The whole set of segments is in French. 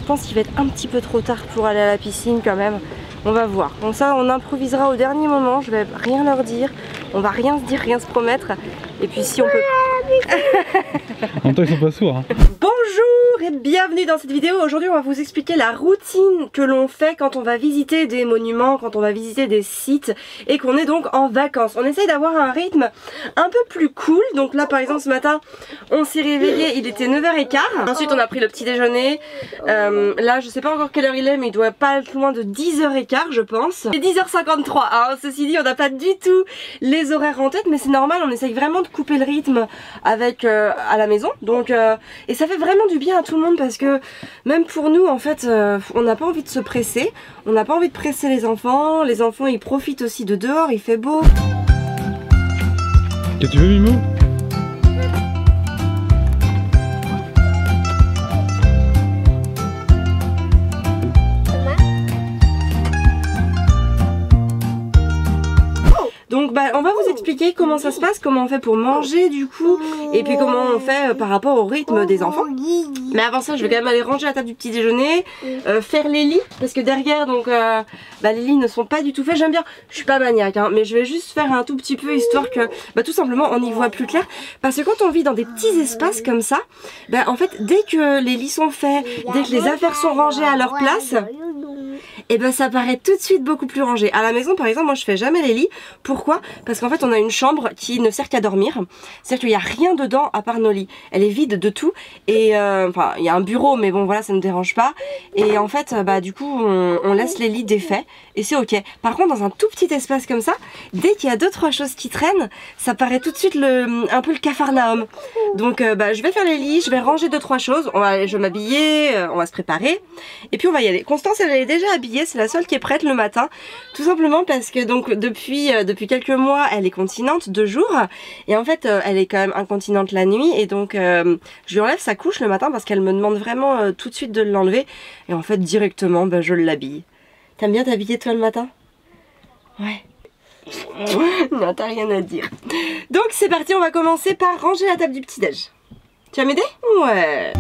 pense qu'il va être un petit peu trop tard pour aller à la piscine quand même. On va voir. Donc ça, on improvisera au dernier moment. Je vais rien leur dire. On va rien se dire, rien se promettre. Et puis si on peut... En même temps, ils sont pas sourds. Hein. Bonjour et bienvenue dans cette vidéo. Aujourd'hui, on va vous expliquer la routine que l'on fait quand on va visiter des monuments, quand on va visiter des sites et qu'on est donc en vacances. On essaye d'avoir un rythme un peu plus cool. Donc là, par exemple, ce matin, on s'est réveillé, il était 9h15. Ensuite, on a pris le petit déjeuner. Là, je sais pas encore quelle heure il est, mais il doit pas être loin de 10h15, je pense. C'est 10h53. Hein. Ceci dit, on n'a pas du tout les horaires en tête, mais c'est normal. On essaye vraiment de couper le rythme avec à la maison. Donc, et ça fait vraiment du bien à tout le monde parce que même pour nous, en fait, on n'a pas envie de se presser. On n'a pas envie de presser les enfants. Les enfants, ils profitent aussi de dehors. Il fait beau. Qu'est-ce que tu veux, Mimou? Donc bah, on va vous expliquer comment ça se passe, comment on fait pour manger du coup, et puis comment on fait par rapport au rythme des enfants. Mais avant ça, je vais quand même aller ranger la table du petit déjeuner, faire les lits, parce que derrière donc les lits ne sont pas du tout faits. J'aime bien, je suis pas maniaque, hein, mais je vais juste faire un tout petit peu histoire que tout simplement on y voit plus clair. Parce que quand on vit dans des petits espaces comme ça, en fait dès que les lits sont faits, dès que les affaires sont rangées à leur place, et ça paraît tout de suite beaucoup plus rangé. À la maison par exemple, moi je fais jamais les lits. Pourquoi? Parce qu'en fait on a une chambre qui ne sert qu'à dormir. C'est-à-dire qu'il n'y a rien dedans à part nos lits. Elle est vide de tout. Et enfin il y a un bureau mais bon voilà, ça ne dérange pas. Et en fait du coup on laisse les lits défaits et c'est ok. Par contre dans un tout petit espace comme ça, dès qu'il y a 2-3 choses qui traînent, ça paraît tout de suite un peu le capharnaüm. Donc je vais faire les lits, je vais ranger 2-3 choses. Je vais m'habiller, on va se préparer. Et puis on va y aller. Constance elle est déjà habillée, c'est la seule qui est prête le matin. Tout simplement parce que donc depuis quelques mois elle est continente 2 jours. Et en fait elle est quand même incontinente la nuit. Et donc je lui enlève sa couche le matin parce qu'elle me demande vraiment tout de suite de l'enlever. Et en fait directement je l'habille. T'aimes bien t'habiller toi le matin? Ouais. Non, t'as rien à dire. Donc c'est parti, on va commencer par ranger la table du petit-déj. Tu vas m'aider? Ouais.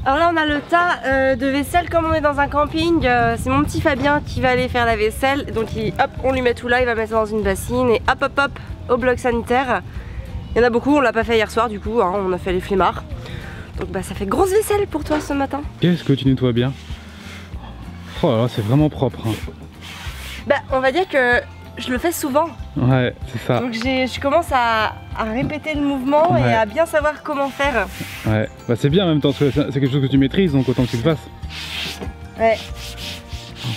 Alors là on a le tas de vaisselle comme on est dans un camping. C'est mon petit Fabien qui va aller faire la vaisselle. Donc hop, on lui met tout là, il va mettre ça dans une bassine et hop hop hop au bloc sanitaire. Il y en a beaucoup, on l'a pas fait hier soir du coup, hein, on a fait les flemmards. Donc ça fait grosse vaisselle pour toi ce matin. Qu'est-ce que tu nettoies bien? Oh là là, c'est vraiment propre. Hein. On va dire que je le fais souvent. Ouais, c'est ça. Donc je commence à répéter le mouvement et à bien savoir comment faire. Ouais, c'est bien en même temps, c'est quelque chose que tu maîtrises, donc autant que tu le fasses. Ouais.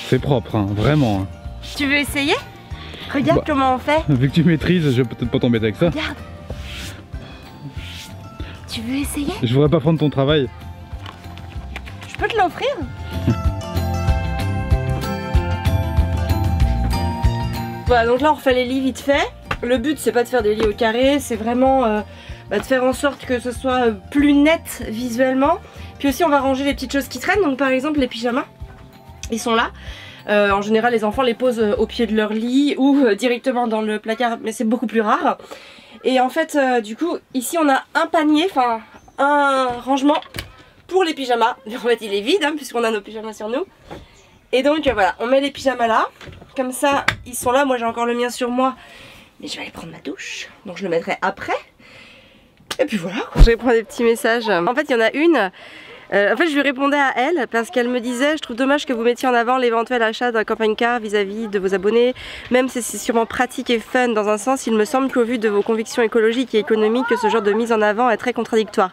C'est propre, hein, vraiment. Hein. Tu veux essayer? Regarde comment on fait. Vu que tu maîtrises, je vais peut-être pas t'embêter avec ça. Regarde. Tu veux essayer? Je voudrais pas prendre ton travail. Je peux te l'offrir? Voilà, donc là on refait les lits vite fait. Le but c'est pas de faire des lits au carré, c'est vraiment de faire en sorte que ce soit plus net visuellement. Puis aussi on va ranger les petites choses qui traînent, donc par exemple les pyjamas, ils sont là. En général les enfants les posent au pied de leur lit ou directement dans le placard, mais c'est beaucoup plus rare. Et en fait du coup ici on a un panier, enfin un rangement pour les pyjamas. En fait il est vide hein, puisqu'on a nos pyjamas sur nous. Et donc voilà, on met les pyjamas là, comme ça ils sont là, moi j'ai encore le mien sur moi, mais je vais aller prendre ma douche, donc je le mettrai après. Et puis voilà, je vais prendre des petits messages. En fait il y en a une, en fait je lui répondais à elle parce qu'elle me disait: je trouve dommage que vous mettiez en avant l'éventuel achat d'un camping-car vis-à-vis de vos abonnés. Même si c'est sûrement pratique et fun dans un sens, il me semble qu'au vu de vos convictions écologiques et économiques, que ce genre de mise en avant est très contradictoire.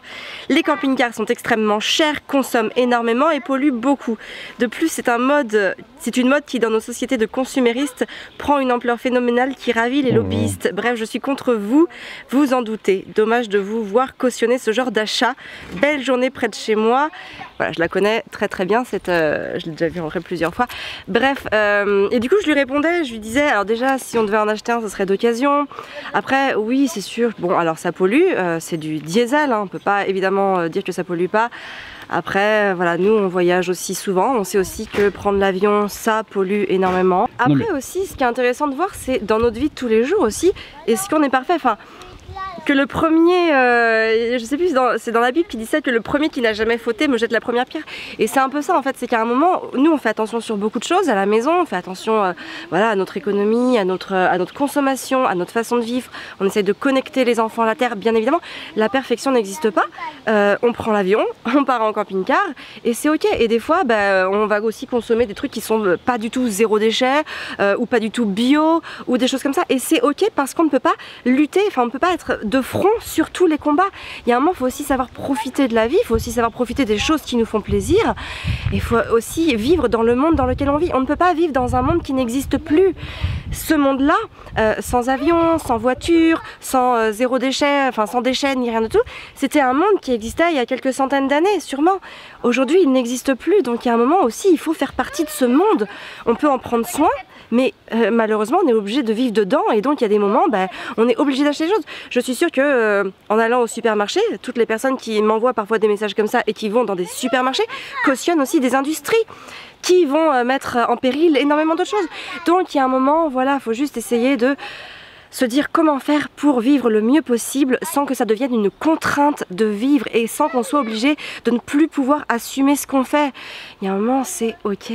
Les camping-cars sont extrêmement chers, consomment énormément et polluent beaucoup. De plus c'est une mode qui dans nos sociétés de consuméristes prend une ampleur phénoménale qui ravit les lobbyistes. Bref, je suis contre vous, vous en doutez. Dommage de vous voir cautionner ce genre d'achat. Belle journée près de chez moi. Voilà, je la connais très très bien, je l'ai déjà vue en vrai plusieurs fois. Bref, et du coup je lui répondais, je lui disais, alors déjà si on devait en acheter un, ce serait d'occasion. Après, oui c'est sûr, bon alors ça pollue, c'est du diesel, hein, on peut pas évidemment dire que ça pollue pas. Après, voilà, nous on voyage aussi souvent, on sait aussi que prendre l'avion, ça pollue énormément. Après aussi, ce qui est intéressant de voir, c'est dans notre vie de tous les jours aussi, est-ce qu'on est parfait, enfin, que le premier, je sais plus, c'est dans la Bible qui dit ça, que le premier qui n'a jamais fauté me jette la première pierre. Et c'est un peu ça en fait, c'est qu'à un moment, nous on fait attention sur beaucoup de choses à la maison, on fait attention voilà, à notre économie, à notre consommation, à notre façon de vivre. On essaye de connecter les enfants à la terre, bien évidemment. La perfection n'existe pas. On prend l'avion, on part en camping-car et c'est ok. Et des fois, on va aussi consommer des trucs qui sont pas du tout zéro déchet ou pas du tout bio ou des choses comme ça. Et c'est ok parce qu'on ne peut pas lutter, enfin on ne peut pas être de front sur tous les combats. Il y a un moment, il faut aussi savoir profiter de la vie, il faut aussi savoir profiter des choses qui nous font plaisir. Il faut aussi vivre dans le monde dans lequel on vit. On ne peut pas vivre dans un monde qui n'existe plus. Ce monde-là, sans avion, sans voiture, sans zéro déchet, enfin sans déchets ni rien de tout, c'était un monde qui existait il y a quelques centaines d'années, sûrement. Aujourd'hui, il n'existe plus, donc il y a un moment aussi, il faut faire partie de ce monde. On peut en prendre soin, mais malheureusement on est obligé de vivre dedans et donc il y a des moments on est obligé d'acheter des choses. Je suis sûre que en allant au supermarché, toutes les personnes qui m'envoient parfois des messages comme ça et qui vont dans des supermarchés cautionnent aussi des industries qui vont mettre en péril énormément d'autres choses. Donc il y a un moment, voilà, il faut juste essayer de se dire comment faire pour vivre le mieux possible sans que ça devienne une contrainte de vivre et sans qu'on soit obligé de ne plus pouvoir assumer ce qu'on fait. Il y a un moment, c'est ok.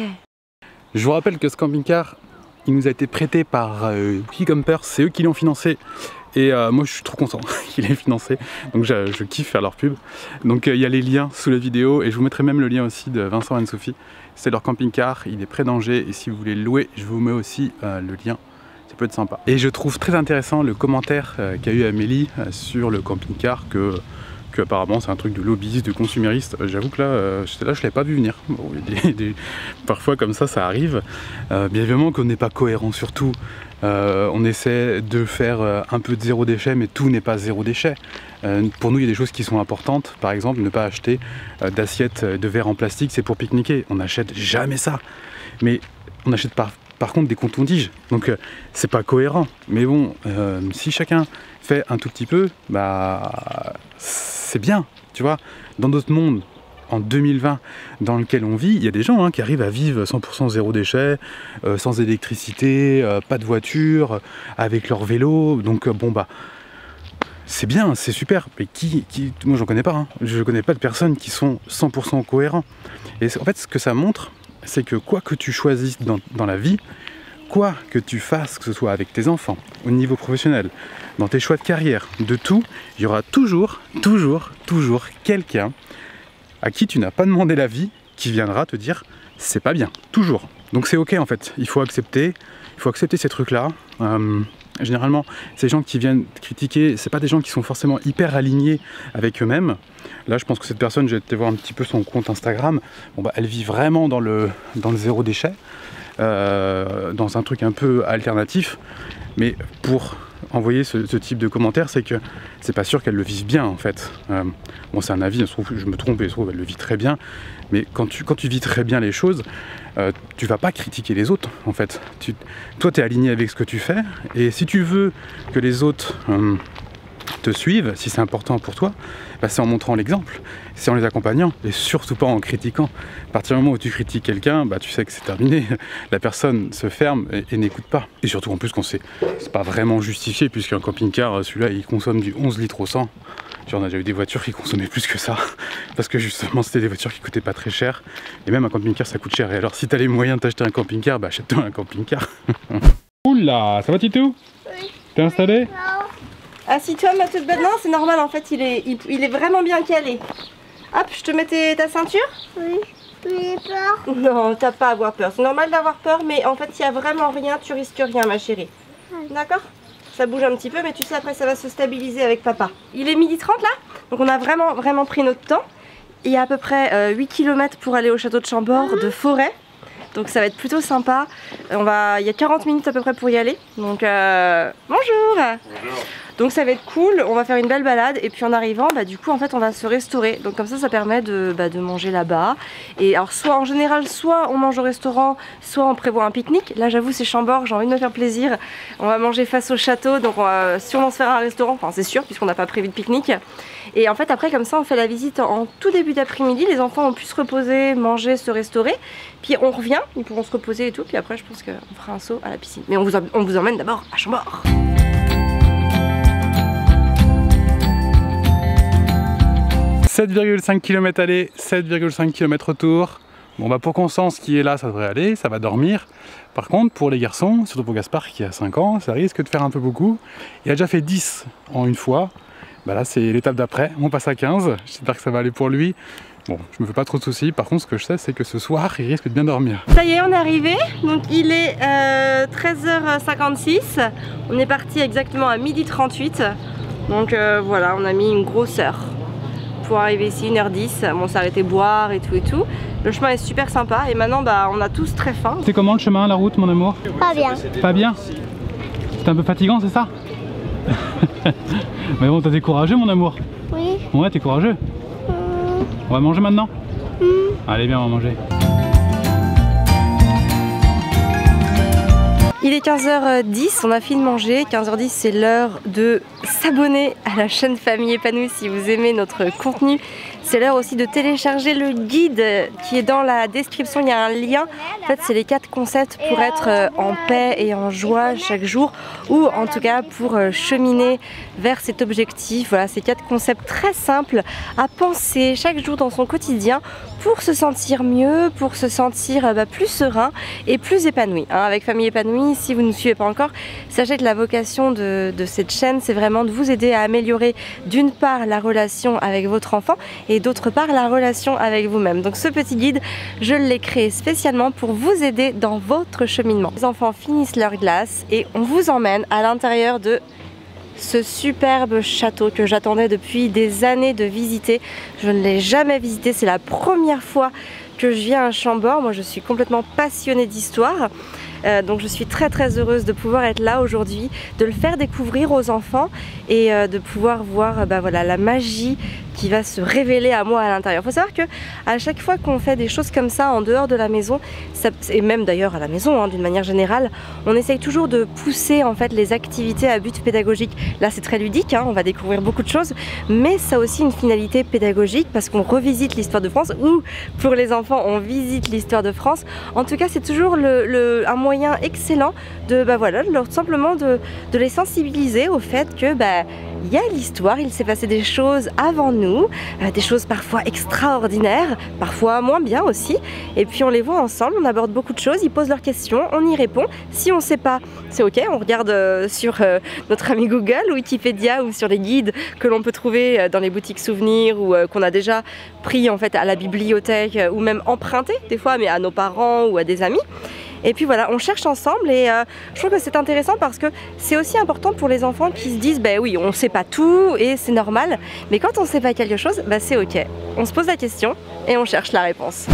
Je vous rappelle que ce camping-car, il nous a été prêté par Campers, c'est eux qui l'ont financé. Et moi je suis trop content qu'il ait financé, donc je kiffe faire leur pub. Donc il y a les liens sous la vidéo et je vous mettrai même le lien aussi de Vincent et Anne-Sophie. C'est leur camping-car, il est près d'Angers et si vous voulez le louer, je vous mets aussi le lien. Ça peut être sympa. Et je trouve très intéressant le commentaire qu'a eu Amélie sur le camping-car que apparemment c'est un truc de lobbyiste, de consumériste. J'avoue que là, je l'avais pas vu venir. Bon, parfois comme ça arrive. Bien évidemment qu'on n'est pas cohérent sur tout. On essaie de faire un peu de zéro déchet, mais tout n'est pas zéro déchet. Pour nous, il y a des choses qui sont importantes. Par exemple, ne pas acheter d'assiettes de verre en plastique, c'est pour pique-niquer. On n'achète jamais ça. Mais on achète par contre des coton-tiges. Donc c'est pas cohérent. Mais bon, si chacun fait un tout petit peu, c'est bien, tu vois. Dans notre monde, en 2020, dans lequel on vit, il y a des gens qui arrivent à vivre 100% zéro déchet, sans électricité, pas de voiture, avec leur vélo. Donc c'est bien, c'est super. Mais moi j'en connais pas. Je connais pas de personnes qui sont 100% cohérents. Et en fait, ce que ça montre, c'est que quoi que tu choisisses dans la vie, quoi que tu fasses, que ce soit avec tes enfants, au niveau professionnel, dans tes choix de carrière, de tout, il y aura toujours quelqu'un à qui tu n'as pas demandé l'avis, qui viendra te dire c'est pas bien, toujours. Donc c'est ok en fait, il faut accepter ces trucs-là. Généralement, ces gens qui viennent critiquer, c'est pas des gens qui sont forcément hyper alignés avec eux-mêmes. Là, je pense que cette personne, j'ai été voir un petit peu son compte Instagram, elle vit vraiment dans le zéro déchet, dans un truc un peu alternatif, mais pour envoyer ce type de commentaire, c'est que c'est pas sûr qu'elle le vive bien en fait. Bon, c'est un avis, je me trompe et je trouve qu'elle le vit très bien, mais quand tu vis très bien les choses, tu vas pas critiquer les autres en fait. Toi, tu es aligné avec ce que tu fais, et si tu veux que les autres te suivent, si c'est important pour toi, c'est en montrant l'exemple, c'est en les accompagnant et surtout pas en critiquant. À partir du moment où tu critiques quelqu'un, tu sais que c'est terminé, la personne se ferme et n'écoute pas. Et surtout en plus qu'on sait, c'est pas vraiment justifié puisqu'un camping-car, celui-là, il consomme du 11 litres au 100. On a déjà eu des voitures qui consommaient plus que ça parce que justement c'était des voitures qui coûtaient pas très cher et même un camping-car ça coûte cher. Et alors si t'as les moyens de t'acheter un camping-car, achète-toi un camping-car. Oula, ça va Titou? Oui. T'es installé? Non. Assis-toi ma toute bête. Non, c'est normal en fait, il est vraiment bien calé. Hop, je te mets ta ceinture? Oui. J'ai peur. Non, t'as pas à avoir peur. C'est normal d'avoir peur, mais en fait, s'il y a vraiment rien, tu risques rien, ma chérie. D'accord? Ça bouge un petit peu, mais tu sais, après, ça va se stabiliser avec papa. Il est 12h30 là, donc on a vraiment pris notre temps. Il y a à peu près 8 km pour aller au château de Chambord de forêt. Donc ça va être plutôt sympa. Il y a 40 minutes à peu près pour y aller. Donc bonjour. Bonjour. Donc ça va être cool, on va faire une belle balade et puis en arrivant, du coup en fait on va se restaurer. Donc comme ça permet de manger là-bas. Et alors soit en général, soit on mange au restaurant, soit on prévoit un pique-nique. Là j'avoue c'est Chambord, j'ai envie de me faire plaisir. On va manger face au château, donc on va sûrement se faire un restaurant, enfin c'est sûr puisqu'on n'a pas prévu de pique-nique. Et en fait après comme ça on fait la visite en tout début d'après-midi, les enfants ont pu se reposer, manger, se restaurer. Puis on revient, ils pourront se reposer et tout, puis après je pense qu'on fera un saut à la piscine. Mais on vous emmène d'abord à Chambord. 7,5 km aller, 7,5 km retour. Bon bah pour Constance qui est là, ça devrait aller, ça va dormir. Par contre pour les garçons, surtout pour Gaspard qui a 5 ans, ça risque de faire un peu beaucoup. Il a déjà fait 10 en une fois. Bah là c'est l'étape d'après, on passe à 15. J'espère que ça va aller pour lui. Bon, je me fais pas trop de soucis. Par contre ce que je sais c'est que ce soir il risque de bien dormir. Ça y est, on est arrivé. Donc il est 13h56. On est parti exactement à 12h38. Donc voilà, on a mis une grosse heure pour arriver ici, 1h10. Bon, on s'est arrêté boire et tout. Le chemin est super sympa et maintenant bah, on a tous très faim. C'est comment le chemin, la route, mon amour? Pas bien. Pas bien? C'est un peu fatigant, c'est ça? Mais bon, t'es courageux, mon amour? Oui. Ouais, t'es courageux. On va manger maintenant? Allez, viens, on va manger. Il est 15h10, on a fini de manger. 15h10, c'est l'heure de s'abonner à la chaîne Famille Épanouie si vous aimez notre contenu. C'est l'heure aussi de télécharger le guide qui est dans la description, il y a un lien. En fait, c'est les 4 concepts pour être en paix et en joie chaque jour, ou en tout cas pour cheminer vers cet objectif. Voilà, ces 4 concepts très simples à penser chaque jour dans son quotidien pour se sentir mieux, pour se sentir plus serein et plus épanoui. Avec Famille Épanouie, si vous ne nous suivez pas encore, sachez que la vocation de cette chaîne, c'est vraiment de vous aider à améliorer d'une part la relation avec votre enfant et d'autre part la relation avec vous-même. Donc ce petit guide, je l'ai créé spécialement pour vous aider dans votre cheminement. Les enfants finissent leur glace et on vous emmène à l'intérieur de ce superbe château que j'attendais depuis des années de visiter. Je ne l'ai jamais visité, c'est la première fois que je viens à Chambord. Moi je suis complètement passionnée d'histoire. Donc je suis très heureuse de pouvoir être là aujourd'hui, de le faire découvrir aux enfants et de pouvoir voir voilà, la magie qui va se révéler à moi à l'intérieur. Il faut savoir que à chaque fois qu'on fait des choses comme ça en dehors de la maison, et même d'ailleurs à la maison d'une manière générale, on essaye toujours de pousser en fait les activités à but pédagogique. Là c'est très ludique, on va découvrir beaucoup de choses, mais ça a aussi une finalité pédagogique parce qu'on revisite l'histoire de France, ou pour les enfants on visite l'histoire de France. En tout cas c'est toujours un moyen excellent de voilà, simplement de les sensibiliser au fait que il y a l'histoire, il s'est passé des choses avant nous, des choses parfois extraordinaires, parfois moins bien aussi, et puis on les voit ensemble, on aborde beaucoup de choses, ils posent leurs questions, on y répond. Si on ne sait pas, c'est ok, on regarde sur notre ami Google ou Wikipédia ou sur les guides que l'on peut trouver dans les boutiques souvenirs ou qu'on a déjà pris en fait à la bibliothèque ou même emprunté des fois, mais à nos parents ou à des amis. Et puis voilà, on cherche ensemble et je trouve que c'est intéressant parce que c'est aussi important pour les enfants qui se disent oui, on ne sait pas tout et c'est normal, mais quand on ne sait pas quelque chose, c'est ok. On se pose la question et on cherche la réponse.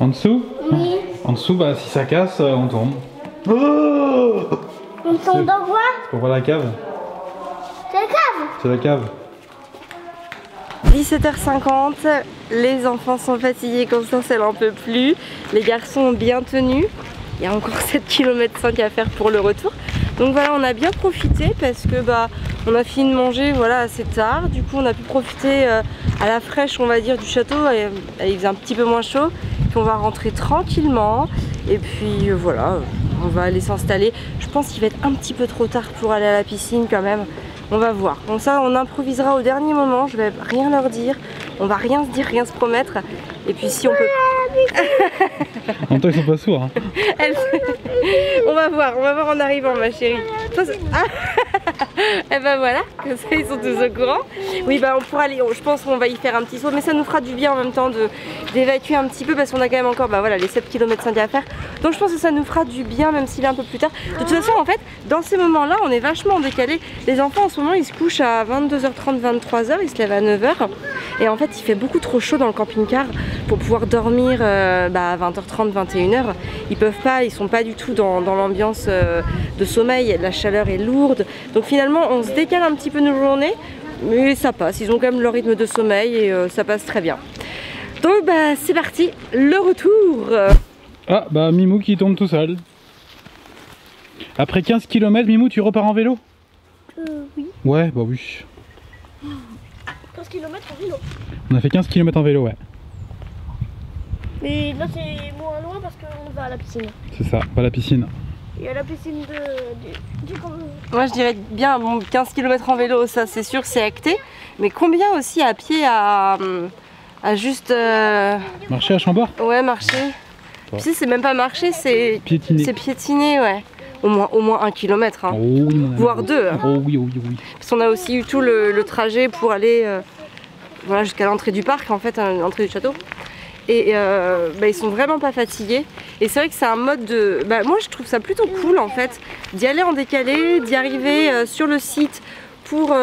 En dessous? Oui. En dessous, si ça casse, on tourne. On tombe dans quoi? On voit la cave. C'est la cave. C'est la cave. 17h50, les enfants sont fatigués, Constance elle en peut plus. Les garçons ont bien tenu. Il y a encore 7,5 km à faire pour le retour. Donc voilà, on a bien profité parce que on a fini de manger assez tard. Du coup on a pu profiter à la fraîche on va dire du château. Il faisait un petit peu moins chaud. Puis on va rentrer tranquillement. Et puis voilà, on va aller s'installer. Je pense qu'il va être un petit peu trop tard pour aller à la piscine quand même. On va voir. Donc ça on improvisera au dernier moment. Je vais rien leur dire. On va rien se dire, rien se promettre. Et puis si on peut... En même temps ils sont pas sourds. On va voir en arrivant ma chérie. Et voilà, comme ça ils sont tous au courant. Oui on pourra aller, je pense qu'on va y faire un petit saut, mais ça nous fera du bien en même temps d'évacuer un petit peu parce qu'on a quand même encore les 7,5 km à faire. Donc je pense que ça nous fera du bien même s'il est un peu plus tard. De toute façon en fait, dans ces moments là on est vachement décalé. Les enfants en ce moment ils se couchent à 22h30, 23h, ils se lèvent à 9h. Et en fait il fait beaucoup trop chaud dans le camping-car pour pouvoir dormir à 20h30, 21h. Ils peuvent pas, ils sont pas du tout dans l'ambiance de sommeil, la chaleur est lourde. Donc finalement on se décale un petit peu nos journées, mais ça passe, ils ont quand même leur rythme de sommeil et ça passe très bien. Donc bah c'est parti, le retour. Ah bah Mimou qui tombe tout seul. Après 15 km, Mimou, tu repars en vélo? Oui. Ouais, bah oui. 15 km en vélo. On a fait 15 km en vélo, ouais. Mais là c'est moins loin parce qu'on va à la piscine. C'est ça, pas la piscine. Il y a la piscine du Moi je dirais bien bon, 15 km en vélo, ça c'est sûr, c'est acté. Mais combien aussi à pied à juste... Marcher à Chambord? Ouais, marcher. Tu sais, c'est même pas marcher, c'est piétiner. C'est piétiner, ouais. Au moins 1 km, hein. Oh oui, voire 2. Oh oui, oh oui, oui. Parce qu'on a aussi eu tout le trajet pour aller voilà, jusqu'à l'entrée du parc, en fait, l'entrée du château. Et bah, ils sont vraiment pas fatigués. Et c'est vrai que c'est un mode de... Bah, moi je trouve ça plutôt cool en fait, d'y aller en décalé, d'y arriver sur le site pour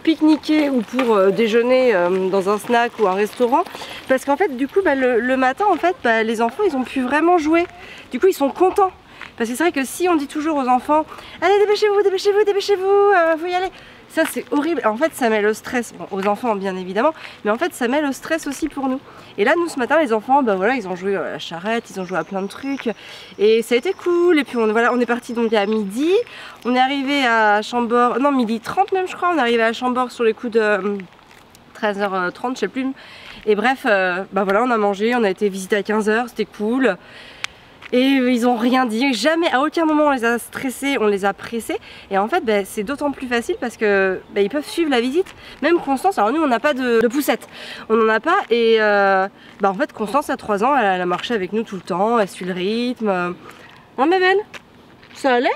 pique-niquer ou pour déjeuner dans un snack ou un restaurant. Parce qu'en fait du coup bah, le matin en fait bah, les enfants ils ont pu vraiment jouer. Du coup ils sont contents. Parce que c'est vrai que si on dit toujours aux enfants allez dépêchez-vous, dépêchez-vous, dépêchez-vous, faut y aller. Ça c'est horrible, en fait ça met le stress, bon, aux enfants bien évidemment, mais en fait ça met le stress aussi pour nous. Et là nous ce matin les enfants, bah voilà, ils ont joué à la charrette, ils ont joué à plein de trucs, et ça a été cool. Et puis voilà, on est parti donc à midi, on est arrivé à Chambord, non 12h30 même je crois, on est arrivé à Chambord sur les coups de 13h30 je sais plus. Et bref, bah voilà on a mangé, on a été visiter à 15h, c'était cool. Et ils ont rien dit, jamais, à aucun moment on les a stressés, on les a pressés. Et en fait bah, c'est d'autant plus facile parce que bah, ils peuvent suivre la visite. Même Constance, alors nous on n'a pas de poussette, on n'en a pas. Et bah, en fait Constance à 3 ans, elle a marché avec nous tout le temps, elle suit le rythme. Hein ma belle, ça allait?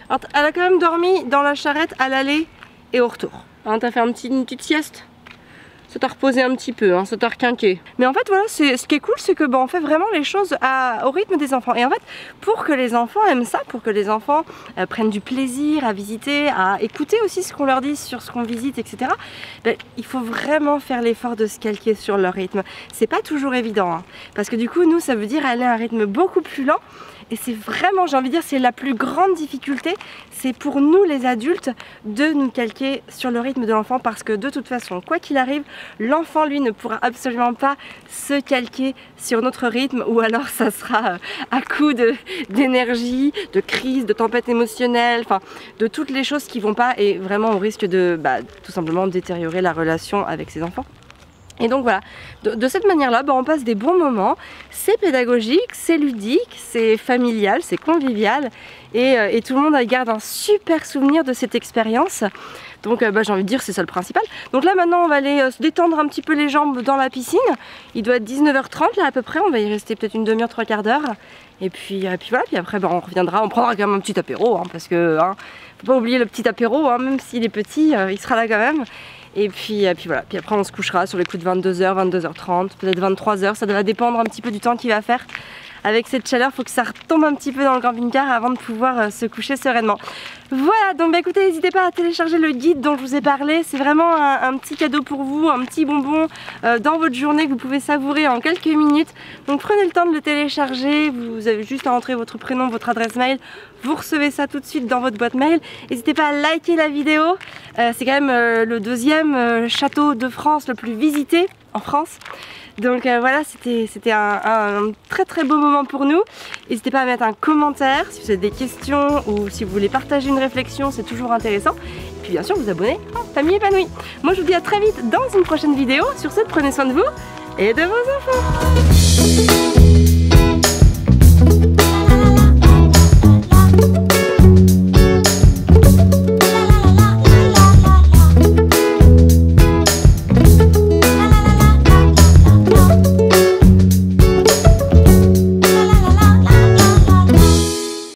Alors, elle a quand même dormi dans la charrette à l'aller et au retour. Hein, t'as fait une petite sieste? Ça t'a reposé un petit peu, hein, ça t'a requinqué. Mais en fait voilà, ce qui est cool, c'est que bah, on fait vraiment les choses au rythme des enfants. Et en fait, pour que les enfants aiment ça, pour que les enfants prennent du plaisir à visiter, à écouter aussi ce qu'on leur dit sur ce qu'on visite, etc. Bah, il faut vraiment faire l'effort de se calquer sur leur rythme. C'est pas toujours évident, hein, parce que du coup, nous, ça veut dire aller à un rythme beaucoup plus lent. Et c'est vraiment, j'ai envie de dire, c'est la plus grande difficulté, c'est pour nous les adultes de nous calquer sur le rythme de l'enfant parce que de toute façon, quoi qu'il arrive, l'enfant lui ne pourra absolument pas se calquer sur notre rythme ou alors ça sera à coup d'énergie, de crise, de tempête émotionnelle, enfin de toutes les choses qui vont pas et vraiment au risque de tout simplement détériorer la relation avec ses enfants. Et donc voilà, de cette manière-là, bah, on passe des bons moments, c'est pédagogique, c'est ludique, c'est familial, c'est convivial et tout le monde garde un super souvenir de cette expérience. Donc bah, j'ai envie de dire c'est ça le principal. Donc là maintenant on va aller se détendre un petit peu les jambes dans la piscine. Il doit être 19h30 là à peu près, on va y rester peut-être une demi-heure, 3/4 d'heure. Et puis voilà, puis après bah, on reviendra, on prendra quand même un petit apéro hein, parce que faut pas oublier le petit apéro, hein, même s'il est petit, il sera là quand même. Et puis voilà, puis après on se couchera sur les coups de 22h, 22h30, peut-être 23h, ça va dépendre un petit peu du temps qu'il va faire. Avec cette chaleur, il faut que ça retombe un petit peu dans le camping-car avant de pouvoir se coucher sereinement. Voilà, donc bah écoutez, n'hésitez pas à télécharger le guide dont je vous ai parlé. C'est vraiment un petit cadeau pour vous, un petit bonbon dans votre journée que vous pouvez savourer en quelques minutes. Donc prenez le temps de le télécharger, vous avez juste à entrer votre prénom, votre adresse mail. Vous recevez ça tout de suite dans votre boîte mail. N'hésitez pas à liker la vidéo. C'est quand même le deuxième château de France le plus visité en France. Donc voilà, c'était un très très beau moment pour nous. N'hésitez pas à mettre un commentaire si vous avez des questions ou si vous voulez partager une réflexion, c'est toujours intéressant. Et puis bien sûr vous abonner à Famille Épanouie. Moi je vous dis à très vite dans une prochaine vidéo. Sur ce, prenez soin de vous et de vos enfants.